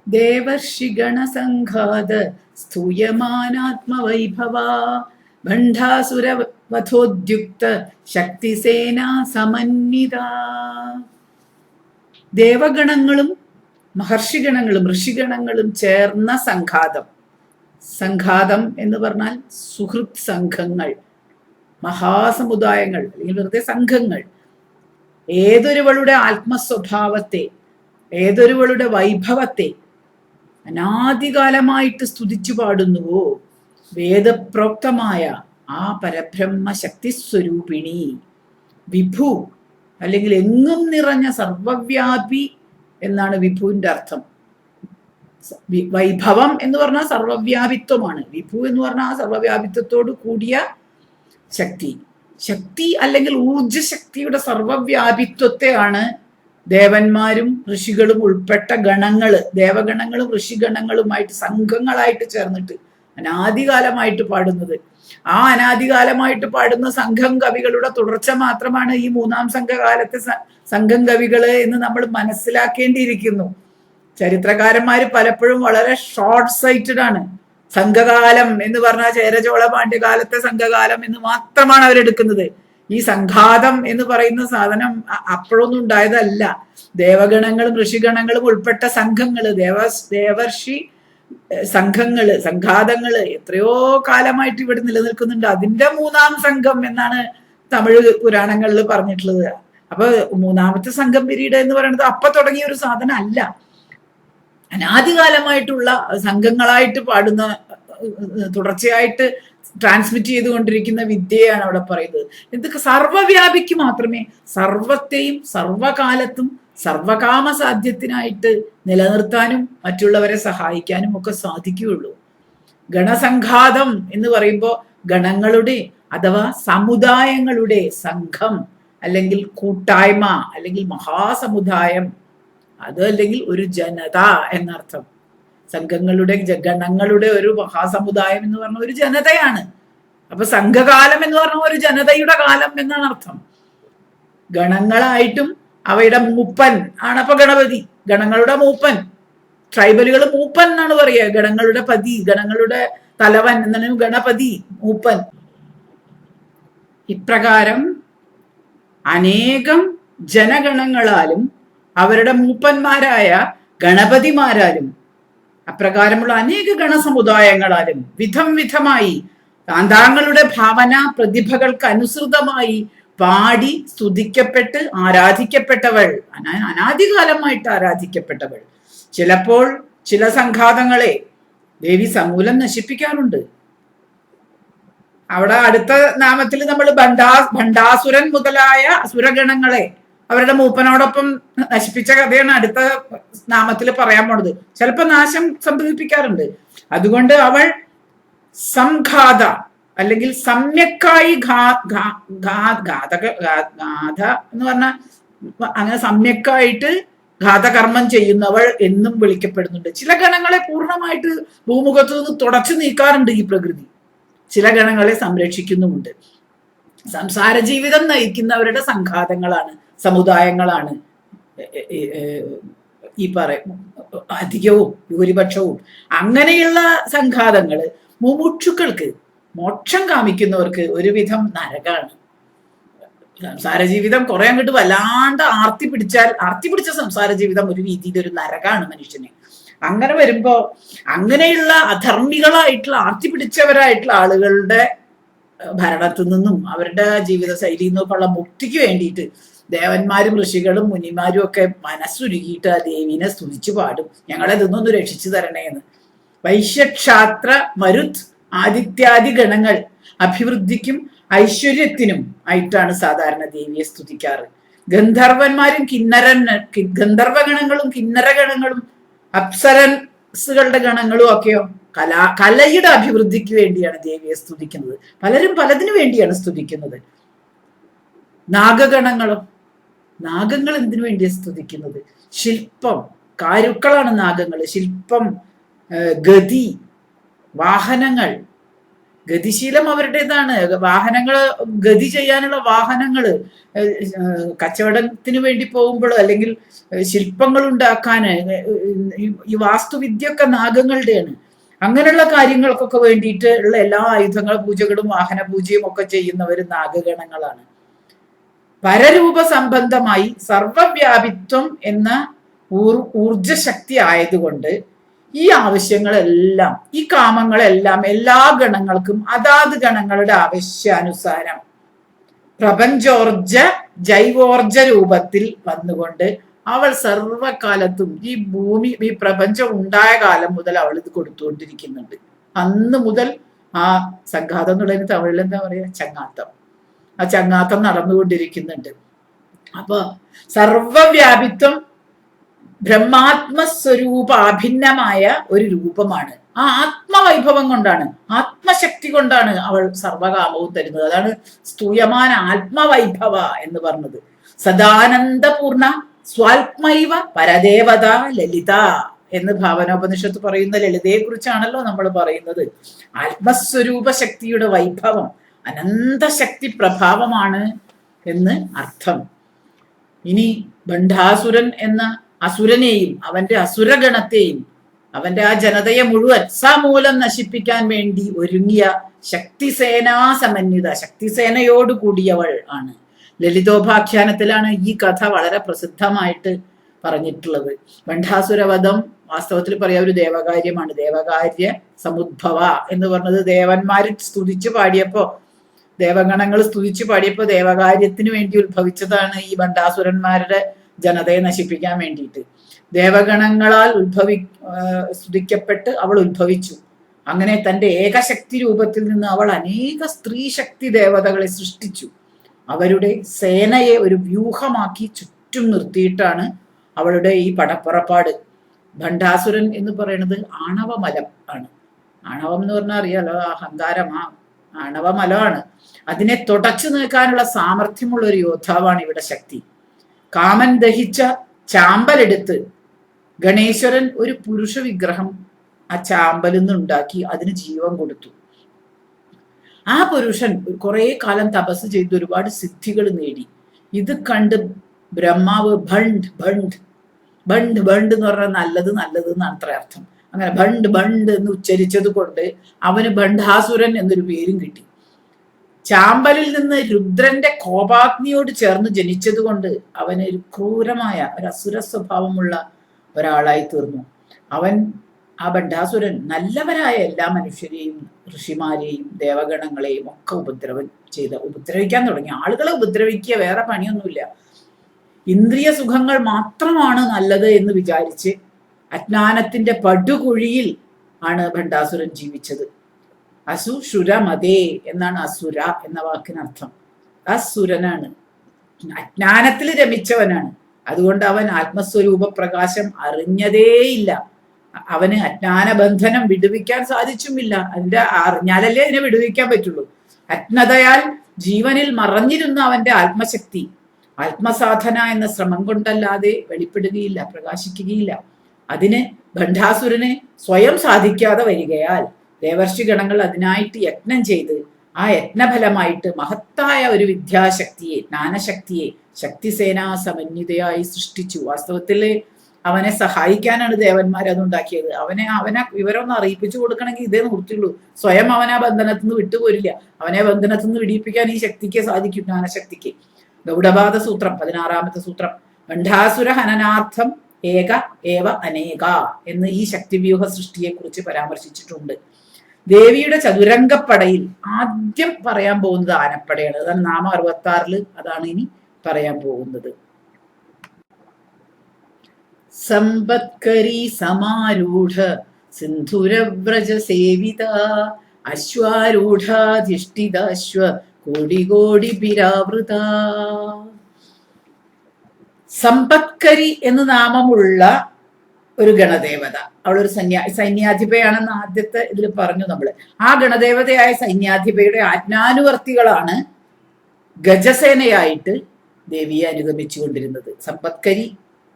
ദേവർഷിഗണസംഘാത സ്തൂയമാനാത്മവൈഭവ ഭണ്ഡാസുരവധോദ്യുക്ത ശക്തിസേനാ സമന്വിത. ദേവഗണങ്ങളും മഹർഷിഗണങ്ങളും ഋഷിഗണങ്ങളും ചേർന്ന സംഘാതം. സംഘാതം എന്ന് പറഞ്ഞാൽ സുഹൃത് സംഘങ്ങൾ, മഹാസമുദായങ്ങൾ, അല്ലെങ്കിൽ വെറുതെ സംഘങ്ങൾ. ഏതൊരുവളുടെ ആത്മസ്വഭാവത്തെ, ഏതൊരുവളുടെ വൈഭവത്തെ അനാദികാലമായിട്ട് സ്തുതിച്ചു പാടുന്നുവോ, വേദപ്രോക്തമായ ആ പരബ്രഹ്മ ശക്തി സ്വരൂപിണി വിഭു, അല്ലെങ്കിൽ എങ്ങും നിറഞ്ഞ സർവവ്യാപി എന്നാണ് വിഭുവിന്റെ അർത്ഥം. വൈഭവം എന്ന് പറഞ്ഞാൽ സർവവ്യാപിത്വമാണ്. വിഭു എന്ന് പറഞ്ഞാൽ ആ സർവവ്യാപിത്വത്തോട് കൂടിയ ശക്തി. ശക്തി അല്ലെങ്കിൽ ഊർജശക്തിയുടെ സർവവ്യാപിത്വത്തെയാണ് ദേവന്മാരും ഋഷികളും ഉൾപ്പെട്ട ഗണങ്ങള്, ദേവഗണങ്ങളും ഋഷിഗണങ്ങളുമായിട്ട് സംഘങ്ങളായിട്ട് ചേർന്നിട്ട് അനാദികാലമായിട്ട് പാടുന്നത്. ആ അനാദികാലമായിട്ട് പാടുന്ന സംഘം കവികളുടെ തുടർച്ച മാത്രമാണ് ഈ മൂന്നാം സംഘകാലത്തെ സംഘം കവികള് എന്ന് നമ്മൾ മനസ്സിലാക്കേണ്ടിയിരിക്കുന്നു. ചരിത്രകാരന്മാര് പലപ്പോഴും വളരെ ഷോർട്ട് സൈറ്റഡ് ആണ്. സംഘകാലം എന്ന് പറഞ്ഞാൽ ചേരചോള പാണ്ഡ്യകാലത്തെ സംഘകാലം എന്ന് മാത്രമാണ് അവരെടുക്കുന്നത്. ഈ സംഘാതം എന്ന് പറയുന്ന സാധനം അപ്പോഴൊന്നും ഉണ്ടായതല്ല. ദേവഗണങ്ങളും ഋഷിഗണങ്ങളും ഉൾപ്പെട്ട സംഘങ്ങള്, ദേവർഷി സംഘങ്ങള്, സംഘാതങ്ങള് എത്രയോ കാലമായിട്ട് ഇവിടെ നിലനിൽക്കുന്നുണ്ട്. അതിന്റെ മൂന്നാം സംഘം എന്നാണ് തമിഴ് പുരാണങ്ങളിൽ പറഞ്ഞിട്ടുള്ളത്. അപ്പൊ മൂന്നാമത്തെ സംഘം പിരീഡ് എന്ന് പറയുന്നത് അപ്പൊ തുടങ്ങിയ ഒരു സാധനം അല്ല. അനാദികാലമായിട്ടുള്ള സംഘങ്ങളായിട്ട് പാടുന്ന, തുടർച്ചയായിട്ട് ട്രാൻസ്മിറ്റ് ചെയ്തുകൊണ്ടിരിക്കുന്ന വിദ്യയാണ് അവിടെ പറയുന്നത്. ഇതൊക്കെ സർവവ്യാപിക്ക് മാത്രമേ സർവത്തെയും സർവകാലത്തും സർവകാമ സാധ്യത്തിനായിട്ട് നിലനിർത്താനും മറ്റുള്ളവരെ സഹായിക്കാനും ഒക്കെ സാധിക്കുകയുള്ളൂ. ഗണസംഘാതം എന്ന് പറയുമ്പോൾ ഗണങ്ങളുടെ അഥവാ സമുദായങ്ങളുടെ സംഘം, അല്ലെങ്കിൽ കൂട്ടായ്മ, അല്ലെങ്കിൽ മഹാസമുദായം, അത് അല്ലെങ്കിൽ ഒരു ജനത എന്നർത്ഥം. സംഘങ്ങളുടെ ഗണങ്ങളുടെ ഒരു മഹാസമുദായം എന്ന് പറഞ്ഞ ഒരു ജനതയാണ്. അപ്പൊ സംഘകാലം എന്ന് പറഞ്ഞ ഒരു ജനതയുടെ കാലം എന്നാണ് അർത്ഥം. ഗണങ്ങളായിട്ടും അവയുടെ മൂപ്പൻ ആണ് അപ്പൊ ഗണപതി, ഗണങ്ങളുടെ മൂപ്പൻ. ട്രൈബലുകൾ മൂപ്പൻ എന്നാണ് പറയുക. ഗണങ്ങളുടെ പതി, ഗണങ്ങളുടെ തലവൻ എന്നാണ് ഗണപതി, മൂപ്പൻ. ഇപ്രകാരം അനേകം ജനഗണങ്ങളാലും അവരുടെ മൂപ്പന്മാരായ ഗണപതിമാരാലും അപ്രകാരമുള്ള അനേക ഗണസമുദായങ്ങളാലും വിധം വിധമായി താന്താങ്ങളുടെ ഭാവന പ്രതിഭകൾക്ക് അനുസൃതമായി പാടി സ്തുതിക്കപ്പെട്ട് ആരാധിക്കപ്പെട്ടവൾ, അനാദികാലമായിട്ട് ആരാധിക്കപ്പെട്ടവൾ. ചിലപ്പോൾ ചില സംഘാതങ്ങളെ ദേവി സമൂലം നശിപ്പിക്കാറുണ്ട്. അവിടെ അടുത്ത നാമത്തിൽ നമ്മൾ ഭണ്ഡാസുരൻ മുതലായ അസുരഗണങ്ങളെ അവരുടെ മൂപ്പനോടൊപ്പം നശിപ്പിച്ച കഥയാണ് അടുത്ത നാമത്തിൽ പറയാൻ പോണത്. ചിലപ്പോ നാശം സംഭവിപ്പിക്കാറുണ്ട്. അതുകൊണ്ട് അവൾ സംഘാത അല്ലെങ്കിൽ സമ്യക്കായി ഗാഥ എന്ന് പറഞ്ഞാൽ അങ്ങനെ സമ്യക്കായിട്ട് ഘാതകർമ്മം ചെയ്യുന്നവൾ എന്നും വിളിക്കപ്പെടുന്നുണ്ട്. ചില ഗണങ്ങളെ പൂർണ്ണമായിട്ട് ഭൂമുഖത്തു നിന്ന് തുടച്ചു നീക്കാറുണ്ട് ഈ പ്രകൃതി. ചില ഗണങ്ങളെ സംരക്ഷിക്കുന്നുമുണ്ട്. സംസാര ജീവിതം നയിക്കുന്നവരുടെ സംഘാതങ്ങളാണ്, സമുദായങ്ങളാണ് ഈ അധികവും ഭൂരിപക്ഷവും. അങ്ങനെയുള്ള സംഘാതങ്ങള് മുമുക്ഷുക്കൾക്ക്, മോക്ഷം കാമിക്കുന്നവർക്ക് ഒരുവിധം നരകാണ്. സംസാര ജീവിതം കുറെ അങ്ങോട്ട് വല്ലാണ്ട് ആർത്തി പിടിച്ച സംസാര ജീവിതം ഒരു രീതിയിൽ ഒരു നരകാണ് മനുഷ്യന്. അങ്ങനെ വരുമ്പോ അങ്ങനെയുള്ള അധർമ്മികളായിട്ടുള്ള ആർത്തി പിടിച്ചവരായിട്ടുള്ള ആളുകളുടെ ഭരണത്തിൽ നിന്നും അവരുടെ ജീവിത ശൈലിയിൽ നിന്നൊക്കെയുള്ള മുക്തിക്ക് വേണ്ടിയിട്ട് ദേവന്മാരും ഋഷികളും മുനിമാരും ഒക്കെ മനസ്സുരുകിയിട്ട് ആ ദേവീനെ സ്തുതിച്ചു പാടും, ഞങ്ങളെ ഇതൊന്നൊന്ന് രക്ഷിച്ചു തരണേന്ന്. വൈശ്യക്ഷാത്ര മരുത് ആദിത്യാദി ഗണങ്ങൾ അഭിവൃദ്ധിക്കും ഐശ്വര്യത്തിനും ആയിട്ടാണ് സാധാരണ ദേവിയെ സ്തുതിക്കാറ്. ഗന്ധർവന്മാരും ഗന്ധർവഗണങ്ങളും കിന്നരഗണങ്ങളും അപ്സരൻസുകളുടെ ഗണങ്ങളും ഒക്കെയോ കലയുടെ അഭിവൃദ്ധിക്ക് വേണ്ടിയാണ് ദേവിയെ സ്തുതിക്കുന്നത്. പലരും പലതിനു വേണ്ടിയാണ് സ്തുതിക്കുന്നത്. നാഗഗണങ്ങളോ, നാഗങ്ങൾ എന്തിനു വേണ്ടിയാണ് സ്തുതിക്കുന്നത്? ശില്പം, കാരുക്കളാണ് നാഗങ്ങൾ. ശില്പം, ഗതി, വാഹനങ്ങൾ, ഗതിശീലം അവരുടേതാണ്. വാഹനങ്ങൾ, ഗതി ചെയ്യാനുള്ള വാഹനങ്ങള്, കച്ചവടത്തിന് വേണ്ടി പോകുമ്പോഴോ അല്ലെങ്കിൽ ശില്പങ്ങൾ ഉണ്ടാക്കാന്, ഈ വാസ്തുവിദ്യ ഒക്കെ നാഗങ്ങളുടെയാണ്. അങ്ങനെയുള്ള കാര്യങ്ങൾക്കൊക്കെ വേണ്ടിയിട്ട് ഉള്ള എല്ലാ ആയുധങ്ങൾ പൂജകളും വാഹന പൂജയും ഒക്കെ ചെയ്യുന്നവർ നാഗഗണങ്ങളാണ്. പരരൂപ സംബന്ധമായി സർവവ്യാപിത്വം എന്ന ഊർജശക്തി ആയതുകൊണ്ട് ഈ ആവശ്യങ്ങളെല്ലാം, ഈ കാമങ്ങളെല്ലാം എല്ലാ ഗണങ്ങൾക്കും അതാത് ഗണങ്ങളുടെ ആവശ്യാനുസാരം പ്രപഞ്ചോർജ ജൈവോർജ രൂപത്തിൽ വന്നുകൊണ്ട് അവൾ സർവകാലത്തും ഈ ഭൂമി, ഈ പ്രപഞ്ചം ഉണ്ടായ കാലം മുതൽ അവൾ ഇത് കൊടുത്തുകൊണ്ടിരിക്കുന്നുണ്ട്. അന്ന് മുതൽ ആ സംഘാതം എന്നുള്ളതിന് തമിഴിൽ എന്താ പറയാ, ചങ്ങാത്തം. ആ ചങ്ങാത്തം നടന്നുകൊണ്ടിരിക്കുന്നുണ്ട്. അപ്പൊ സർവവ്യാപിത്വം ബ്രഹ്മാത്മസ്വരൂപാഭിന്നമായ ഒരു രൂപമാണ്. ആ ആത്മവൈഭവം കൊണ്ടാണ്, ആത്മശക്തി കൊണ്ടാണ് അവൾ സർവകാമവും തരുന്നത്. അതാണ് സ്തൂയമാന ആത്മവൈഭവ എന്ന് പറഞ്ഞത്. സദാനന്ദപൂർണ സ്വാത്മൈവ പരദേവത ലളിത എന്ന് ഭാവനോപനിഷത്ത് പറയുന്ന ലളിതയെ കുറിച്ചാണല്ലോ നമ്മൾ പറയുന്നത്. ആത്മസ്വരൂപ ശക്തിയുടെ വൈഭവം, അനന്തശക്തി പ്രഭാവമാണ് എന്ന് അർത്ഥം. ഇനി ബണ്ഡാസുരൻ എന്ന അസുരനെയും അവന്റെ അസുരഗണത്തെയും അവന്റെ ആ ജനതയെ മുഴുവൻ സമൂലം നശിപ്പിക്കാൻ വേണ്ടി ഒരുങ്ങിയ ശക്തിസേനാ സമന്വിത, ശക്തിസേനയോട് കൂടിയവൾ ആണ്. ലളിതോപാഖ്യാനത്തിലാണ് ഈ കഥ വളരെ പ്രസിദ്ധമായിട്ട് പറഞ്ഞിട്ടുള്ളത്. ബണ്ഡാസുരവധം വാസ്തവത്തിൽ പറയാ ഒരു ദേവകാര്യമാണ്. ദേവകാര്യ സമുദ്ഭവ എന്ന് പറഞ്ഞത് ദേവന്മാര് സ്തുതിച്ചു പാടിയപ്പോ, ദേവഗണങ്ങൾ സ്തുതിച്ചു പാടിയപ്പോ ദേവകാര്യത്തിന് വേണ്ടി ഉത്ഭവിച്ചതാണ് ഈ ബണ്ഡാസുരന്മാരുടെ ജനതയെ നശിപ്പിക്കാൻ വേണ്ടിയിട്ട്. ദേവഗണങ്ങളാൽ സ്തുതിക്കപ്പെട്ട് അവൾ ഉത്ഭവിച്ചു. അങ്ങനെ തന്റെ ഏകശക്തി രൂപത്തിൽ നിന്ന് അവൾ അനേക സ്ത്രീ ശക്തി ദേവതകളെ സൃഷ്ടിച്ചു. അവരുടെ സേനയെ ഒരു വ്യൂഹമാക്കി ചുറ്റും നിർത്തിയിട്ടാണ് അവളുടെ ഈ പടപ്പുറപ്പാട്. ഭണ്ഡാസുരൻ എന്ന് പറയുന്നത് ആണവമലം ആണ്. ആണവം എന്ന് പറഞ്ഞാൽ അറിയാലോ, അഹങ്കാരമാ, ആണവമലമാണ്. അതിനെ തുടച്ചു നീക്കാനുള്ള സാമർഥ്യമുള്ള ഒരു യോദ്ധാവാണ് ഇവിടെ ശക്തി. കാമൻ ദഹിച്ച ചാമ്പലെടുത്ത് ഗണേശ്വരൻ ഒരു പുരുഷ വിഗ്രഹം ആ ചാമ്പലിൽ നിന്ന് ഉണ്ടാക്കി അതിന് ജീവൻ കൊടുത്തു. ആ പുരുഷൻ കുറെ കാലം തപസ് ചെയ്ത് ഒരുപാട് സിദ്ധികൾ നേടി. ഇത് കണ്ട് ബ്രഹ്മാവ് ഭണ്ട് ഭണ്ട് ഭണ്ട് ഭണ്ട് എന്ന് പറഞ്ഞാൽ നല്ലത് നല്ലത് എന്നാണ് അത്ര അർത്ഥം. അങ്ങനെ ഭണ്ട് ഭണ്ട് എന്ന് ഉച്ചരിച്ചത് കൊണ്ട് അവന് ഭണ്ഡാസുരൻ എന്നൊരു പേരും കിട്ടി. ചാമ്പലിൽ നിന്ന് രുദ്രന്റെ കോപാഗ്നിയോട് ചേർന്ന് ജനിച്ചത് കൊണ്ട് അവന് ഒരു ക്രൂരമായ ഒരു അസുര സ്വഭാവമുള്ള ഒരാളായി തീർന്നു. അവൻ, ആ ഭണ്ഡാസുരൻ, നല്ലവരായ എല്ലാ മനുഷ്യരെയും ഋഷിമാരെയും ദേവഗണങ്ങളെയും ഒക്കെ ഉപദ്രവിക്കാൻ തുടങ്ങി. ആളുകളെ ഉപദ്രവിക്കുക, വേറെ പണിയൊന്നുമില്ല. ഇന്ദ്രിയ സുഖങ്ങൾ മാത്രമാണ് നല്ലത് എന്ന് വിചാരിച്ച് അജ്ഞാനത്തിന്റെ പടുകുഴിയിൽ ആണ് ഭണ്ഡാസുരൻ ജീവിച്ചത്. അസുഷുരമതേ എന്നാണ് അസുര എന്ന വാക്കിനർത്ഥം. അസുരനാണ്, അജ്ഞാനത്തിൽ രമിച്ചവനാണ്. അതുകൊണ്ട് അവൻ ആത്മസ്വരൂപ പ്രകാശം അറിഞ്ഞതേയില്ല. അവന് അജ്ഞാനബന്ധനം വിടുവിക്കാൻ സാധിച്ചുമില്ല. അതിന്റെ അറിഞ്ഞാലല്ലേ അതിനെ വിടുവിക്കാൻ പറ്റുള്ളൂ. അജ്ഞതയാൽ ജീവനിൽ മറഞ്ഞിരുന്ന അവന്റെ ആത്മശക്തി ആത്മസാധന എന്ന ശ്രമം കൊണ്ടല്ലാതെ വെളിപ്പെടുകയില്ല, പ്രകാശിക്കുകയില്ല. അതിന് ഭണ്ഡാസുരന് സ്വയം സാധിക്കാതെ വരികയാൽ ദേവർഷിഗണങ്ങൾ അതിനായിട്ട് യത്നം ചെയ്ത് ആ യത്നഫലമായിട്ട് മഹത്തായ ഒരു വിദ്യാശക്തിയെ, ജ്ഞാനശക്തിയെ ശക്തിസേനാ സമന്വിതയായി സൃഷ്ടിച്ചു. വാസ്തവത്തില് അവനെ സഹായിക്കാനാണ് ദേവന്മാർ അതുണ്ടാക്കിയത്. അവനെ വിവരമൊന്നും അറിയിപ്പിച്ചു കൊടുക്കണമെങ്കിൽ ഇതേ നിർത്തിയുള്ളൂ. സ്വയം അവൻ ആ ബന്ധനത്തിൽ നിന്ന് വിട്ടുപോരില്ല. അവനെ ബന്ധനത്തിൽ നിന്ന് വിടിയിപ്പിക്കാൻ ഈ ശക്തിക്ക് സാധിക്കും, ജ്ഞാനശക്തിക്ക്. ഗൗഡപാദ സൂത്രം 16ാമത്തെ സൂത്രം, ബണ്ഡാസുര ഹനനാർത്ഥം ഏക ഏവ അനേക എന്ന് ഈ ശക്തിവ്യൂഹ സൃഷ്ടിയെ കുറിച്ച് പരാമർശിച്ചിട്ടുണ്ട്. ദേവിയുടെ ചതുരംഗപ്പടയിൽ ആദ്യം പറയാൻ പോകുന്നത് ആനപ്പടയാണ്. അതാണ് നാമം 66 അതാണ് ഇനി പറയാൻ പോകുന്നത്. സമ്പത്കരി സമാരൂഢ സിന്ധുരവ്രജ സേവിത അശ്വാരൂഢാധിഷ്ഠിതാശ്വ കോടി കോടി പിരാവൃത. സമ്പത്കരി എന്ന് നാമമുള്ള ഒരു ഗണദേവത, അവളൊരു സൈന്യാധിപയാണെന്ന് ആദ്യത്തെ ഇതിൽ പറഞ്ഞു നമ്മള്. ആ ഗണദേവതയായ സൈന്യാധിപയുടെ ആജ്ഞാനുവർത്തികളാണ് ഗജസേനയായിട്ട് ദേവിയെ അനുഗമിച്ചു കൊണ്ടിരുന്നത്. സമ്പത്കരി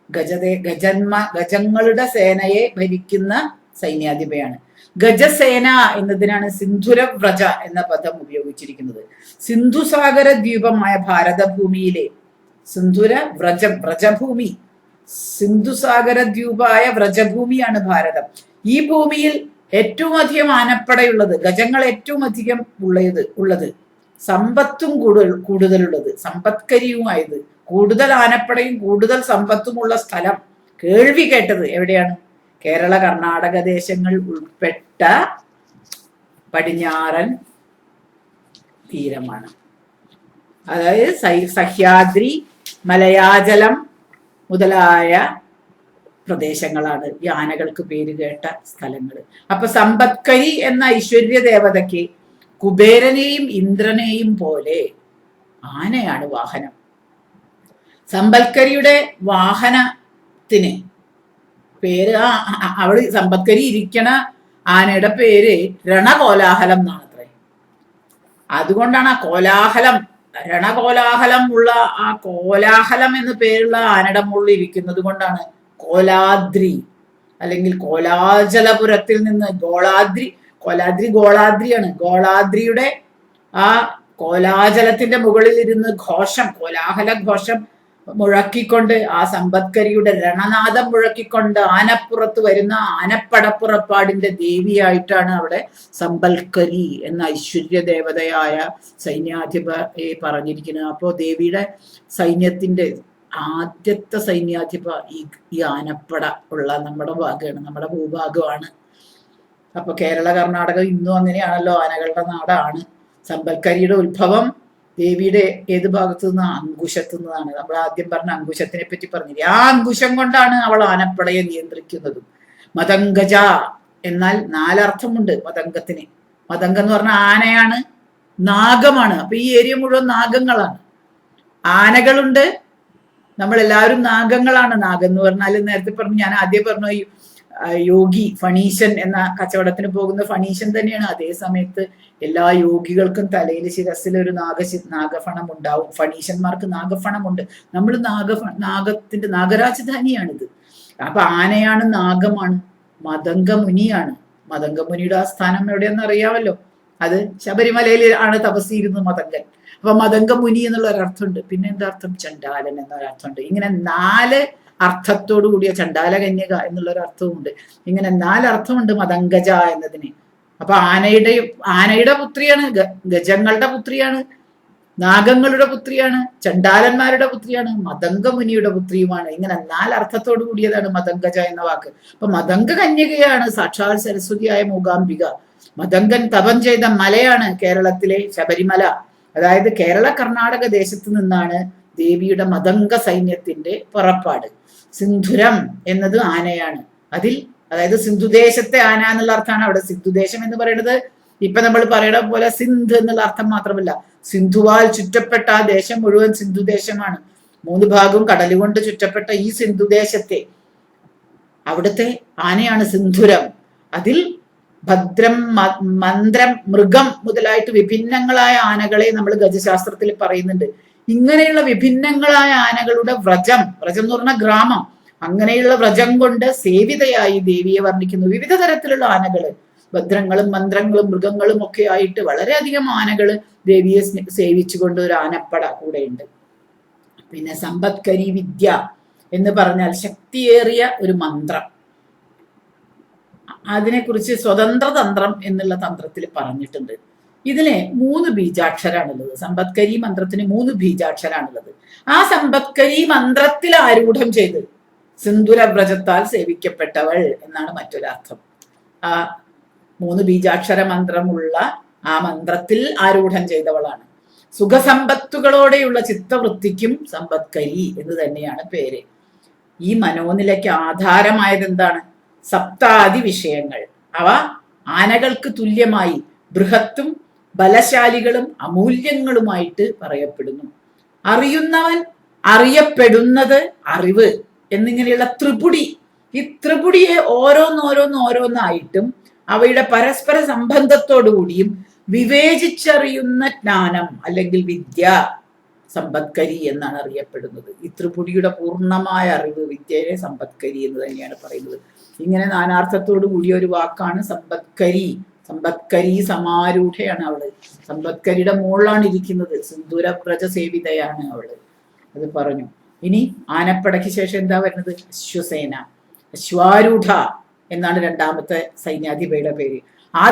ഗജങ്ങളുടെ സേനയെ ഭരിക്കുന്ന സൈന്യാധിപയാണ്. ഗജസേന എന്നതിനാണ് സിന്ധുരവ്രജ എന്ന പദം ഉപയോഗിച്ചിരിക്കുന്നത്. സിന്ധുസാഗര ദ്വീപമായ ഭാരതഭൂമിയിലെ വ്രജഭൂമി, സിന്ധുസാഗര ദ്വീപായ വ്രജഭൂമിയാണ് ഭാരതം. ഈ ഭൂമിയിൽ ഏറ്റവും അധികം ആനപ്പടയുള്ളത്, ഗജങ്ങൾ ഏറ്റവും അധികം ഉള്ളത്, സമ്പത്തും കൂടുതലുള്ളത്, സമ്പത്കരിയുമായത്, കൂടുതൽ ആനപ്പടയും കൂടുതൽ സമ്പത്തുമുള്ള സ്ഥലം കേൾവി കേട്ടത് എവിടെയാണ്? കേരള കർണാടക ദേശങ്ങൾ ഉൾപ്പെട്ട പടിഞ്ഞാറൻ തീരമാണ്. അതായത് സഹ്യാദ്രി, മലയാചലം മുതലായ പ്രദേശങ്ങളാണ് ഈ ആനകൾക്ക് പേര് കേട്ട സ്ഥലങ്ങൾ. അപ്പൊ സമ്പത്കരി എന്ന ഐശ്വര്യ ദേവതയ്ക്ക് കുബേരനെയും ഇന്ദ്രനെയും പോലെ ആനയാണ് വാഹനം. സമ്പത്കരിയുടെ വാഹനത്തിന് പേര്, അവള് സമ്പത്കരി ഇരിക്കണ ആനയുടെ പേര് രണകോലാഹലം എന്നാണത്രേ. അതുകൊണ്ടാണ് ആ കോലാഹലം, രണകോലാഹലം ഉള്ള ആ കോലാഹലം എന്ന് പേരുള്ള ആനയുടെ മുകളിൽ ഇരിക്കുന്നത് കൊണ്ടാണ് കോലാദ്രി, അല്ലെങ്കിൽ കോലാചലപുരത്തിൽ നിന്ന് ഗോളാദ്രിയാണ്. ഗോളാദ്രിയുടെ ആ കോലാചലത്തിന്റെ മുകളിൽ ഇരുന്ന് കോലാഹല ഘോഷം മുഴക്കിക്കൊണ്ട്, ആ സമ്പത്കരിയുടെ രണനാദം മുഴക്കിക്കൊണ്ട് ആനപ്പുറത്ത് വരുന്ന ആനപ്പടപ്പുറപ്പാടിന്റെ ദേവിയായിട്ടാണ് അവിടെ സമ്പൽക്കരി എന്ന ഐശ്വര്യ ദേവതയായ സൈന്യാധിപയെ പറഞ്ഞിരിക്കുന്നത്. അപ്പോ ദേവിയുടെ സൈന്യത്തിന്റെ ആദ്യത്തെ സൈന്യാധിപ ഈ ആനപ്പട ഉള്ള നമ്മുടെ ഭാഗമാണ്, നമ്മുടെ ഭൂഭാഗമാണ്. അപ്പൊ കേരള കർണാടക ഇന്നും അങ്ങനെയാണല്ലോ, ആനകളുടെ നാടാണ്. സമ്പൽക്കരിയുടെ ഉത്ഭവം ദേവിയുടെ ഏത് ഭാഗത്തു നിന്ന്? അങ്കുശത്തു നിന്നാണ്. നമ്മൾ ആദ്യം പറഞ്ഞ അങ്കുശത്തിനെ പറ്റി പറഞ്ഞില്ലേ, ആ അങ്കുശം കൊണ്ടാണ് അവൾ ആനപ്പടയെ നിയന്ത്രിക്കുന്നതും. മതംഗജ എന്നാൽ 4 അർത്ഥമുണ്ട് മതംഗത്തിന്. മതംഗം എന്ന് പറഞ്ഞാൽ ആനയാണ്, നാഗമാണ്. അപ്പൊ ഈ ഏരിയ മുഴുവൻ നാഗങ്ങളാണ്, ആനകളുണ്ട്, നമ്മളെല്ലാവരും നാഗങ്ങളാണ്. നാഗം എന്ന് പറഞ്ഞാൽ നേരത്തെ പറഞ്ഞു, ഞാൻ ആദ്യം പറഞ്ഞു, യോഗി ഫണീശൻ എന്ന കച്ചവടത്തിന് പോകുന്ന ഫണീശൻ തന്നെയാണ്. അതേ സമയത്ത് എല്ലാ യോഗികൾക്കും തലയിൽ ശിരസിൽ ഒരു നാഗഫണം ഉണ്ടാവും. ഫണീശന്മാർക്ക് നാഗഫണമുണ്ട്. നമ്മൾ നാഗത്തിന്റെ നാഗരാജധാനിയാണിത്. അപ്പൊ ആനയാണ്, നാഗമാണ്, മതംഗമുനിയാണ്. മതംഗമുനിയുടെ ആ സ്ഥാനം എവിടെയെന്ന് അറിയാമല്ലോ, അത് ശബരിമലയിൽ ആണ് തപസ്സിരുന്നു മതംഗൻ. അപ്പൊ മതംഗമുനി എന്നുള്ള ഒരർത്ഥമുണ്ട്. പിന്നെ എന്താ അർത്ഥം? ചണ്ടാലൻ എന്നൊരർത്ഥമുണ്ട്. ഇങ്ങനെ 4 അർത്ഥത്തോടു കൂടിയ ചണ്ടാല കന്യക എന്നുള്ളൊരർത്ഥവുമുണ്ട്. ഇങ്ങനെ 4 അർത്ഥമുണ്ട് മതംഗജ എന്നതിന്. അപ്പൊ ആനയുടെ പുത്രിയാണ്, ഗജങ്ങളുടെ പുത്രിയാണ്, നാഗങ്ങളുടെ പുത്രിയാണ്, ചണ്ടാലന്മാരുടെ പുത്രിയാണ്, മതംഗമുനിയുടെ പുത്രിയുമാണ്. ഇങ്ങനെ 4 അർത്ഥത്തോടു കൂടിയതാണ് മതംഗജ എന്ന വാക്ക്. അപ്പൊ മതംഗ കന്യകയാണ് സാക്ഷാൽ സരസ്വതിയായ മൂകാംബിക. മതംഗൻ തപം ചെയ്ത മലയാണ് കേരളത്തിലെ ശബരിമല. അതായത് കേരള കർണാടക ദേശത്ത് നിന്നാണ് ദേവിയുടെ മതംഗ സൈന്യത്തിന്റെ പുറപ്പാട്. സിന്ധുരം എന്നത് ആനയാണ്. അതായത് സിന്ധുദേശത്തെ ആന എന്നുള്ള അർത്ഥമാണ് അവിടെ. സിന്ധുദേശം എന്ന് പറയുന്നത് ഇപ്പൊ നമ്മൾ പറയണ പോലെ സിന്ധ് എന്നുള്ള അർത്ഥം മാത്രമല്ല, സിന്ധുവാൽ ചുറ്റപ്പെട്ട ആ ദേശം മുഴുവൻ സിന്ധുദേശമാണ്. 3 ഭാഗവും കടലുകൊണ്ട് ചുറ്റപ്പെട്ട ഈ സിന്ധുദേശത്തെ അവിടുത്തെ ആനയാണ് സിന്ധുരം. അതിൽ ഭദ്രം, മന്ത്രം, മൃഗം മുതലായിട്ട് വിഭിന്നങ്ങളായ ആനകളെ നമ്മൾ ഗജശാസ്ത്രത്തിൽ പറയുന്നുണ്ട്. ഇങ്ങനെയുള്ള വിഭിന്നങ്ങളായ ആനകളുടെ വ്രജം എന്ന് പറഞ്ഞ ഗ്രാമം, അങ്ങനെയുള്ള വ്രജം കൊണ്ട് സേവിതയായി ദേവിയെ വർണ്ണിക്കുന്നു. വിവിധ തരത്തിലുള്ള ആനകള്, ഭദ്രങ്ങളും മന്ത്രങ്ങളും മൃഗങ്ങളും ഒക്കെ ആയിട്ട് വളരെയധികം ആനകള് ദേവിയെ സേവിച്ചുകൊണ്ട് ഒരു ആനപ്പട കൂടെയുണ്ട്. പിന്നെ സമ്പത്കരി വിദ്യ എന്ന് പറഞ്ഞാൽ ശക്തിയേറിയ ഒരു മന്ത്രം. അതിനെക്കുറിച്ച് സ്വതന്ത്ര തന്ത്രം എന്നുള്ള തന്ത്രത്തിൽ പറഞ്ഞിട്ടുണ്ട്. ഇതിന് 3 ബീജാക്ഷരാണുള്ളത്. സമ്പത്കരി മന്ത്രത്തിന് 3 ബീജാക്ഷരാണുള്ളത്. ആ സമ്പത്കരി മന്ത്രത്തിൽ ആരൂഢം ചെയ്ത് സിന്ധുരവ്രജത്താൽ സേവിക്കപ്പെട്ടവൾ എന്നാണ് മറ്റൊരർത്ഥം. ആ 3 ബീജാക്ഷര മന്ത്രമുള്ള ആ മന്ത്രത്തിൽ ആരൂഢം ചെയ്തവളാണ്. സുഖസമ്പത്തുകളോടെയുള്ള ചിത്തവൃത്തിക്കും സമ്പത്കരി എന്ന് തന്നെയാണ് പേര്. ഈ മനോനിലയ്ക്ക് ആധാരമായത് എന്താണ്? സപ്താദി വിഷയങ്ങൾ. അവ ആനകൾക്ക് തുല്യമായി ബൃഹത്തും ബലശാലികളും അമൂല്യങ്ങളുമായിട്ട് പറയപ്പെടുന്നു. അറിയുന്നവൻ, അറിയപ്പെടുന്നത്, അറിവ് എന്നിങ്ങനെയുള്ള ത്രിപുടി. ഈ ത്രിപുടിയെ ഓരോന്നായിട്ടും അവയുടെ പരസ്പര സംബന്ധത്തോടു കൂടിയും വിവേചിച്ചറിയുന്ന ജ്ഞാനം അല്ലെങ്കിൽ വിദ്യ സമ്പത്കരി എന്നാണ് അറിയപ്പെടുന്നത്. ഈ ത്രിപുടിയുടെ പൂർണ്ണമായ അറിവ് വിദ്യയെ സമ്പത്കരി എന്ന് തന്നെയാണ് പറയുന്നത്. ഇങ്ങനെ നാനാർത്ഥത്തോടു കൂടിയ ഒരു വാക്കാണ് സമ്പത്കരി. സമ്പത്കരി സമാരൂഢയാണ് അവള്. സമ്പത്കരിയുടെ മുകളിലാണ് ഇരിക്കുന്നത്. സിന്ദൂരവ്രജ സേവിതയാണ് അവള്. അത് പറഞ്ഞു. ഇനി ആനപ്പടയ്ക്ക് ശേഷം എന്താ വരുന്നത്? അശ്വസേന. അശ്വാരൂഢ എന്നാണ് രണ്ടാമത്തെ സൈന്യാധിപയുടെ പേര്. ആ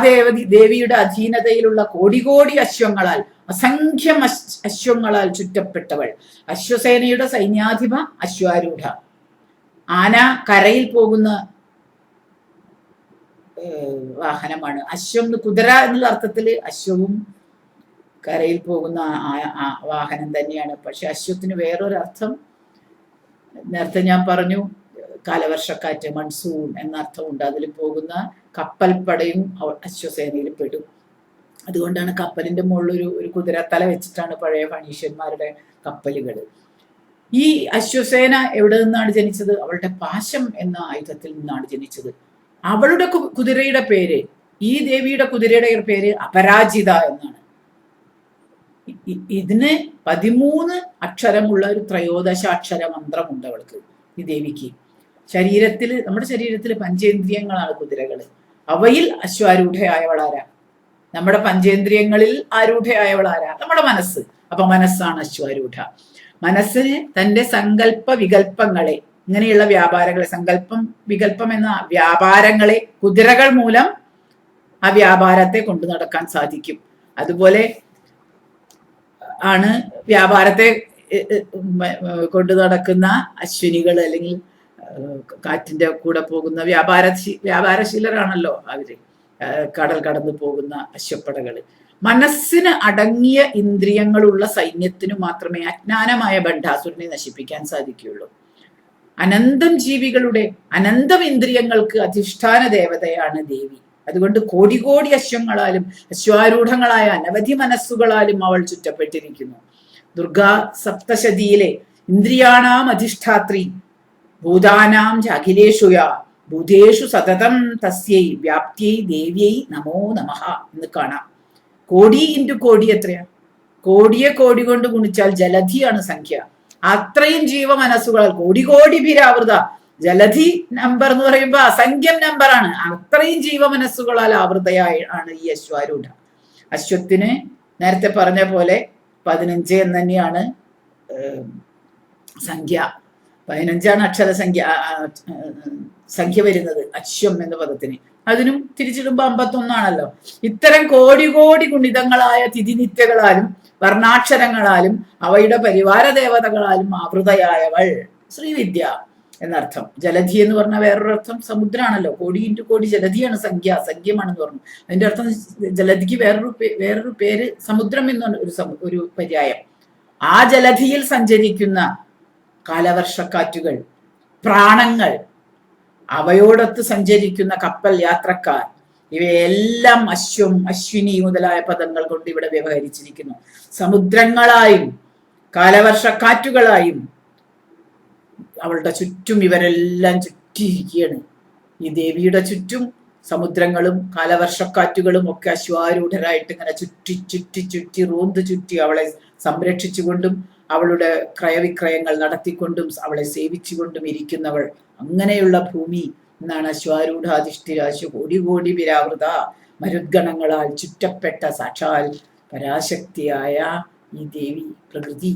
ദേവിയുടെ അധീനതയിലുള്ള കോടി അശ്വങ്ങളാൽ, അസംഖ്യം അശ്വങ്ങളാൽ ചുറ്റപ്പെട്ടവൾ. അശ്വസേനയുടെ സൈന്യാധിപ അശ്വാരൂഢ. ആന കരയിൽ പോകുന്ന വാഹനമാണ്. അശ്വം കുതിര എന്നുള്ള അർത്ഥത്തില് അശ്വവും കരയിൽ പോകുന്ന വാഹനം തന്നെയാണ്. പക്ഷെ അശ്വത്തിന് വേറൊരർത്ഥം നേരത്തെ ഞാൻ പറഞ്ഞു, കാലവർഷക്കാറ്റ്, മൺസൂൺ എന്ന അർത്ഥമുണ്ട്. അതിൽ പോകുന്ന കപ്പൽപ്പടയും അശ്വസേനയിൽ പെടും. അതുകൊണ്ടാണ് കപ്പലിന്റെ മുകളിൽ ഒരു കുതിരത്തല വെച്ചിട്ടാണ് പഴയ ഫണീഷ്യന്മാരുടെ കപ്പലുകൾ. ഈ അശ്വസേന എവിടെ നിന്നാണ് ജനിച്ചത്? അവളുടെ പാശം എന്ന ആയുധത്തിൽ നിന്നാണ് ജനിച്ചത്. അവളുടെ കുതിരയുടെ പേര്, ഈ ദേവിയുടെ കുതിരയുടെ പേര് അപരാജിത എന്നാണ്. ഇതിന് 13 അക്ഷരമുള്ള ഒരു ത്രയോദശാക്ഷര മന്ത്രമുണ്ട് അവൾക്ക്, ഈ ദേവിക്ക്. നമ്മുടെ ശരീരത്തിൽ പഞ്ചേന്ദ്രിയങ്ങളാണ് കുതിരകൾ. അവയിൽ അശ്വാരൂഢയായവളാരാ? നമ്മുടെ പഞ്ചേന്ദ്രിയങ്ങളിൽ ആരൂഢയായവളാരാ? നമ്മുടെ മനസ്സ്. അപ്പൊ മനസ്സാണ് അശ്വാരൂഢ. മനസ്സിന് തന്റെ സങ്കല്പ വികല്പങ്ങളെ, ഇങ്ങനെയുള്ള വ്യാപാരങ്ങളെ, സങ്കല്പം വികല്പം എന്ന വ്യാപാരങ്ങളെ കുതിരകൾ മൂലം ആ വ്യാപാരത്തെ കൊണ്ടു നടക്കാൻ സാധിക്കും. അതുപോലെ ആണ് വ്യാപാരത്തെ കൊണ്ടു നടക്കുന്ന അശ്വിനികൾ, അല്ലെങ്കിൽ കാറ്റിന്റെ കൂടെ പോകുന്ന വ്യാപാരശീലരാണല്ലോ അവര്, കടൽ കടന്നു പോകുന്ന അശ്വപ്പടകള്. മനസ്സിന് അടങ്ങിയ ഇന്ദ്രിയങ്ങളുള്ള സൈന്യത്തിനു മാത്രമേ അജ്ഞാനമായ ബണ്ഡാസുരനെ നശിപ്പിക്കാൻ സാധിക്കുകയുള്ളൂ. അനന്തം ജീവികളുടെ അനന്തം ഇന്ദ്രിയങ്ങൾക്ക് അധിഷ്ഠാന ദേവതയാണ് ദേവി. അതുകൊണ്ട് കോടി അശ്വങ്ങളാലും അശ്വാരൂഢങ്ങളായ അനവധി മനസ്സുകളാലും അവൾ ചുറ്റപ്പെട്ടിരിക്കുന്നു. ദുർഗാ സപ്തശതിയിലെ ഇന്ദ്രിയാണാം അധിഷ്ഠാത്രി ഭൂതാനാം അഖിലേഷുയ ഭൂതേഷു സതതം തസ്യൈ വ്യാപ്തിയൈ ദേവ്യൈ നമോ നമഃ എന്ന് കാണാം. കോടി ഇൻറ്റു കോടി എത്രയാ? കോടി കൊണ്ട് ഗുണിച്ചാൽ ജലധിയാണ് സംഖ്യ. അത്രയും ജീവമനസ്സുകളാൽ കോടിഭിരാവൃത. ജലധി നമ്പർ എന്ന് പറയുമ്പോൾ അസംഖ്യം നമ്പറാണ്. അത്രയും ജീവമനസ്സുകളാൽ ആവൃതയായി ആണ് ഈ അശ്വാരൂഢ. അശ്വത്തിന് നേരത്തെ പറഞ്ഞ പോലെ 15 എന്ന് തന്നെയാണ് സംഖ്യ. 15ആണ് സംഖ്യ വരുന്നത് അശ്വം എന്ന പദത്തിന്. അതിനും തിരിച്ചിടുമ്പോ 51ആണല്ലോ. ഇത്തരം കോടി ഗുണിതങ്ങളായ തിഥിനിത്യകളാലും വർണ്ണാക്ഷരങ്ങളാലും അവയുടെ പരിവാര ദേവതകളാലും ആവൃതയായവൾ ശ്രീവിദ്യ എന്നർത്ഥം. ജലധി എന്ന് പറഞ്ഞ വേറൊരർത്ഥം സമുദ്രമാണല്ലോ. കോടി ഇൻറ്റു കോടി ജലധിയാണ് സംഖ്യമാണെന്ന് പറഞ്ഞു. അതിന്റെ അർത്ഥം ജലധിക്ക് വേറൊരു പേര് സമുദ്രം എന്നാണ് ഒരു പര്യായം. ആ ജലധിയിൽ സഞ്ചരിക്കുന്ന കാലവർഷക്കാറ്റുകൾ, പ്രാണങ്ങൾ, അവയോടൊത്ത് സഞ്ചരിക്കുന്ന കപ്പൽ യാത്രക്കാർ, ഇവയെല്ലാം അശ്വം, അശ്വിനി മുതലായ പദങ്ങൾ കൊണ്ട് ഇവിടെ വ്യവഹരിച്ചിരിക്കുന്നു. സമുദ്രങ്ങളായും കാലവർഷക്കാറ്റുകളായും അവളുടെ ചുറ്റും ഇവരെല്ലാം ചുറ്റിയിരിക്കുകയാണ്. ഈ ദേവിയുടെ ചുറ്റും സമുദ്രങ്ങളും കാലവർഷക്കാറ്റുകളും ഒക്കെ അശ്വാരൂഢരായിട്ട് ഇങ്ങനെ ചുറ്റി റോന്ത് ചുറ്റി അവളെ സംരക്ഷിച്ചുകൊണ്ടും അവളുടെ ക്രയവിക്രയങ്ങൾ നടത്തിക്കൊണ്ടും അവളെ സേവിച്ചുകൊണ്ടും ഇരിക്കുന്നവൾ. അങ്ങനെയുള്ള ഭൂമി എന്നാണ് അശ്വാരൂഢാധിഷ്ഠിരാശു കോടി വിരാവൃത മരുദ്ഗണങ്ങളാൽ ചുറ്റപ്പെട്ട സാക്ഷാൽ പരാശക്തിയായ ഈ ദേവി പ്രകൃതി.